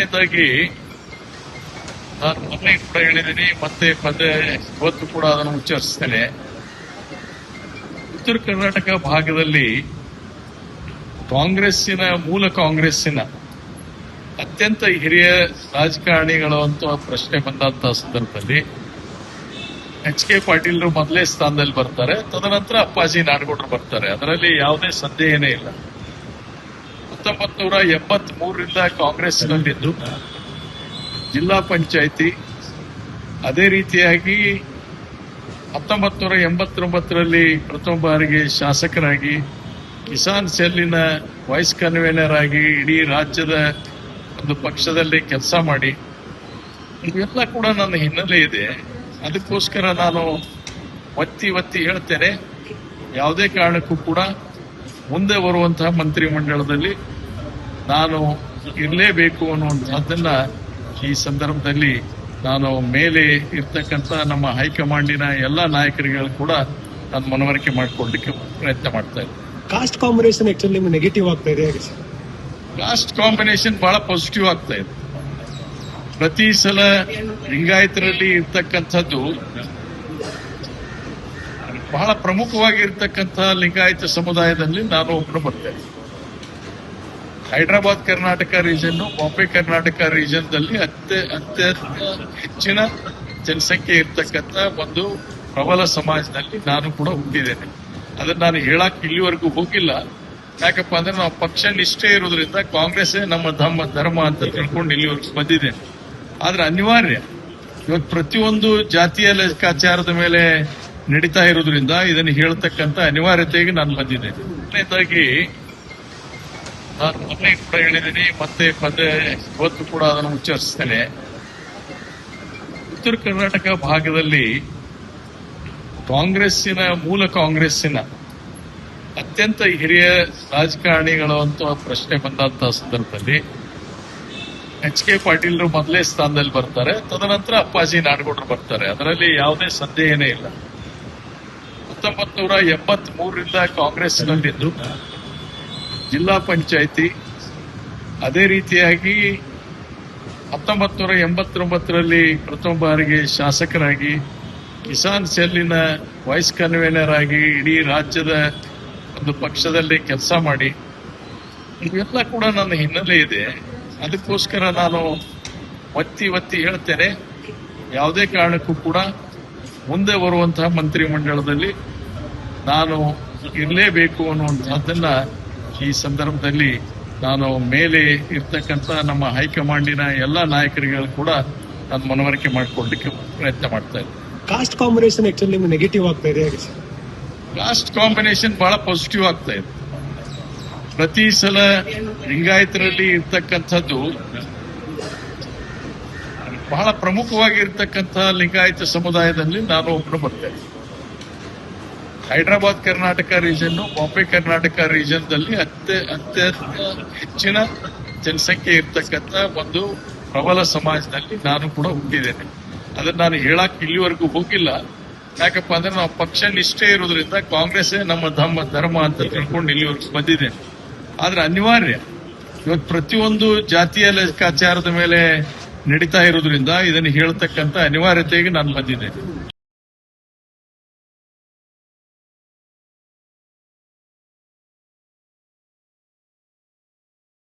ಮೊದಲನೇದಾಗಿ ನಾನು ಮೊನ್ನೆ ಕೂಡ ಹೇಳಿದ್ದೀನಿ, ಮತ್ತೆ ಪದೇ ಇವತ್ತು ಕೂಡ ಅದನ್ನು ಉಚ್ಚರಿಸ್ತೇನೆ. ಉತ್ತರ ಕರ್ನಾಟಕ ಭಾಗದಲ್ಲಿ ಮೂಲ ಕಾಂಗ್ರೆಸ್ಸಿನ ಅತ್ಯಂತ ಹಿರಿಯ ರಾಜಕಾರಣಿಗಳು ಅಂತ ಪ್ರಶ್ನೆ ಬಂದಂತಹ ಸಂದರ್ಭದಲ್ಲಿ ಎಚ್.ಕೆ. ಪಾಟೀಲ್ರು ಮೊದಲೇ ಸ್ಥಾನದಲ್ಲಿ ಬರ್ತಾರೆ. ತದನಂತರ ಅಪ್ಪಾಜಿ ನಾಡಗೌಡರು ಬರ್ತಾರೆ. ಅದರಲ್ಲಿ ಯಾವುದೇ ಸಂದೇಹನೇ ಇಲ್ಲ. 1983ರಿಂದ ಕಾಂಗ್ರೆಸ್ನಲ್ಲಿದ್ದು ಜಿಲ್ಲಾ ಪಂಚಾಯಿತಿ, ಅದೇ ರೀತಿಯಾಗಿ 1989ರಲ್ಲಿ ಪ್ರಥಮ ಬಾರಿಗೆ ಶಾಸಕರಾಗಿ, ಕಿಸಾನ್ ಸೆಲ್ಲಿನ ವೈಸ್ ಕನ್ವೀನರ್ ಆಗಿ ಇಡೀ ರಾಜ್ಯದ ಒಂದು ಪಕ್ಷದಲ್ಲಿ ಕೆಲಸ ಮಾಡಿ, ಇವೆಲ್ಲ ಕೂಡ ನನ್ನ ಹಿನ್ನೆಲೆ ಇದೆ. ಅದಕ್ಕೋಸ್ಕರ ನಾನು ಒತ್ತಿ ಹೇಳ್ತೇನೆ, ಯಾವುದೇ ಕಾರಣಕ್ಕೂ ಕೂಡ ಮುಂದೆ ಬರುವಂತಹ ಮಂತ್ರಿಮಂಡಲದಲ್ಲಿ ನಾನು ಇರಲೇಬೇಕು ಅನ್ನುವಂಥದ್ದನ್ನ ಈ ಸಂದರ್ಭದಲ್ಲಿ ನಾನು ಮೇಲೆ ಇರ್ತಕ್ಕಂಥ ನಮ್ಮ ಹೈಕಮಾಂಡಿನ ಎಲ್ಲ ನಾಯಕರುಗಳು ಕೂಡ ನಾನು ಮನವರಿಕೆ ಮಾಡಿಕೊಳ್ಳಲಿಕ್ಕೆ ಪ್ರಯತ್ನ ಮಾಡ್ತಾ ಇದ್ದೀನಿ. ಕಾಸ್ಟ್ ಕಾಂಬಿನೇಷನ್ ಆಕ್ಚುಲಿ ನೆಗೆಟಿವ್ ಆಗ್ತಾ ಇದೆ. ಕಾಸ್ಟ್ ಕಾಂಬಿನೇಷನ್ ಬಹಳ ಪಾಸಿಟಿವ್ ಆಗ್ತಾ ಇದೆ. ಪ್ರತಿ ಸಲ ಲಿಂಗಾಯತರಲ್ಲಿ ಇರ್ತಕ್ಕಂಥದ್ದು ಬಹಳ ಪ್ರಮುಖವಾಗಿರ್ತಕ್ಕಂಥ ಲಿಂಗಾಯತ ಸಮುದಾಯದಲ್ಲಿ ನಾನು ಒಬ್ಬರು ಬರ್ತೇನೆ. ಹೈದರಾಬಾದ್ ಕರ್ನಾಟಕ ರೀಜನ್, ಬಾಂಬೆ ಕರ್ನಾಟಕ ರೀಜನ್ದಲ್ಲಿ ಅತ್ಯಂತ ಹೆಚ್ಚಿನ ಜನಸಂಖ್ಯೆ ಇರ್ತಕ್ಕಂಥ ಒಂದು ಪ್ರಬಲ ಸಮಾಜದಲ್ಲಿ ನಾನು ಕೂಡ ಹುಟ್ಟಿದ್ದೇನೆ. ಅದನ್ನ ನಾನು ಹೇಳಕ್ ಇಲ್ಲಿವರೆಗೂ ಹೋಗಿಲ್ಲ. ಯಾಕಪ್ಪ ಅಂದ್ರೆ ನಾವು ಪಕ್ಷ ನಿಷ್ಠೆ ಇರೋದ್ರಿಂದ ಕಾಂಗ್ರೆಸ್ಸೇ ನಮ್ಮ ಧರ್ಮ ಅಂತ ತಿಳ್ಕೊಂಡು ಇಲ್ಲಿವರೆಗೂ ಬಂದಿದ್ದೇನೆ. ಆದ್ರೆ ಅನಿವಾರ್ಯ, ಇವತ್ತು ಪ್ರತಿಯೊಂದು ಜಾತಿಯ ಲೆಕ್ಕಾಚಾರದ ಮೇಲೆ ನಡೀತಾ ಇರೋದ್ರಿಂದ ಇದನ್ನು ಹೇಳ್ತಕ್ಕಂಥ ಅನಿವಾರ್ಯತೆಗೆ ನಾನು ಬಂದಿದ್ದೇನೆ. ಮೊದಲನೇದಾಗಿ ನಾನು ಮೊನ್ನೆ ಕೂಡ ಹೇಳಿದ್ದೀನಿ, ಮತ್ತೆ ಪದೇ ಇವತ್ತು ಕೂಡ ಅದನ್ನು ಉಚ್ಚರಿಸ್ತೇನೆ. ಉತ್ತರ ಕರ್ನಾಟಕ ಭಾಗದಲ್ಲಿ ಮೂಲ ಕಾಂಗ್ರೆಸ್ಸಿನ ಅತ್ಯಂತ ಹಿರಿಯ ರಾಜಕಾರಣಿಗಳು ಅಂತ ಪ್ರಶ್ನೆ ಬಂದಂತಹ ಸಂದರ್ಭದಲ್ಲಿ ಎಚ್.ಕೆ. ಪಾಟೀಲ್ರು ಮೊದಲೇ ಸ್ಥಾನದಲ್ಲಿ ಬರ್ತಾರೆ. ತದನಂತರ ಅಪ್ಪಾಜಿ ನಾಡಗೌಡರು ಬರ್ತಾರೆ. ಅದರಲ್ಲಿ ಯಾವುದೇ ಸಂದೇಹನೇ ಇಲ್ಲ. 1983ರಿಂದ ಕಾಂಗ್ರೆಸ್ನಲ್ಲಿದ್ದು ಜಿಲ್ಲಾ ಪಂಚಾಯಿತಿ, ಅದೇ ರೀತಿಯಾಗಿ 1989ರಲ್ಲಿ ಪ್ರಥಮ ಬಾರಿಗೆ ಶಾಸಕರಾಗಿ, ಕಿಸಾನ್ ಸೆಲ್ಲಿನ ವೈಸ್ ಕನ್ವೀನರ್ ಆಗಿ ಇಡೀ ರಾಜ್ಯದ ಒಂದು ಪಕ್ಷದಲ್ಲಿ ಕೆಲಸ ಮಾಡಿ, ಇವೆಲ್ಲ ಕೂಡ ನನ್ನ ಹಿನ್ನೆಲೆ ಇದೆ. ಅದಕ್ಕೋಸ್ಕರ ನಾನು ಒತ್ತಿ ಹೇಳ್ತೇನೆ, ಯಾವುದೇ ಕಾರಣಕ್ಕೂ ಕೂಡ ಮುಂದೆ ಬರುವಂತಹ ಮಂತ್ರಿಮಂಡಲದಲ್ಲಿ ನಾನು ಇರಲೇಬೇಕು ಅನ್ನುವಂಥದ್ದನ್ನ ಈ ಸಂದರ್ಭದಲ್ಲಿ ನಾನು ಮೇಲೆ ಇರ್ತಕ್ಕಂಥ ನಮ್ಮ ಹೈಕಮಾಂಡಿನ ಎಲ್ಲ ನಾಯಕರುಗಳು ಕೂಡ ನಾನು ಮನವರಿಕೆ ಮಾಡಿಕೊಳ್ಳಲಿಕ್ಕೆ ಪ್ರಯತ್ನ ಮಾಡ್ತಾ ಇದ್ದೀನಿ. ಕಾಸ್ಟ್ ಕಾಂಬಿನೇಷನ್ ಆಕ್ಚುಲಿ ನೆಗೆಟಿವ್ ಆಗ್ತಾ ಇದೆ. ಕಾಸ್ಟ್ ಕಾಂಬಿನೇಷನ್ ಬಹಳ ಪಾಸಿಟಿವ್ ಆಗ್ತಾ ಇದೆ. ಪ್ರತಿ ಸಲ ಲಿಂಗಾಯತರಲ್ಲಿ ಇರ್ತಕ್ಕಂಥದ್ದು ಬಹಳ ಪ್ರಮುಖವಾಗಿರ್ತಕ್ಕಂಥ ಲಿಂಗಾಯತ ಸಮುದಾಯದಲ್ಲಿ ನಾನು ಒಬ್ಬರು ಬರ್ತೇನೆ. ಹೈದರಾಬಾದ್ ಕರ್ನಾಟಕ ರೀಜನ್, ಬಾಂಬೆ ಕರ್ನಾಟಕ ರೀಜನ್ದಲ್ಲಿ ಅತ್ಯಂತ ಹೆಚ್ಚಿನ ಜನಸಂಖ್ಯೆ ಇರ್ತಕ್ಕಂಥ ಒಂದು ಪ್ರಬಲ ಸಮಾಜದಲ್ಲಿ ನಾನು ಕೂಡ ಹುಟ್ಟಿದ್ದೇನೆ. ಅದನ್ನ ನಾನು ಹೇಳಕ್ ಇಲ್ಲಿವರೆಗೂ ಹೋಗಿಲ್ಲ. ಯಾಕಪ್ಪ ಅಂದ್ರೆ ನಾವು ಪಕ್ಷ ನಿಷ್ಠೆ ಇರೋದ್ರಿಂದ ಕಾಂಗ್ರೆಸ್ಸೇ ನಮ್ಮ ಧರ್ಮ ಅಂತ ತಿಳ್ಕೊಂಡು ಇಲ್ಲಿವರೆಗೂ ಬಂದಿದ್ದೇನೆ. ಆದ್ರೆ ಅನಿವಾರ್ಯ, ಇವತ್ತು ಪ್ರತಿಯೊಂದು ಜಾತಿಯ ಲೆಕ್ಕಾಚಾರದ ಮೇಲೆ ನಡೀತಾ ಇರೋದ್ರಿಂದ ಇದನ್ನು ಹೇಳ್ತಕ್ಕಂಥ ಅನಿವಾರ್ಯತೆಗೆ ನಾನು ಬಂದಿದ್ದೇನೆ.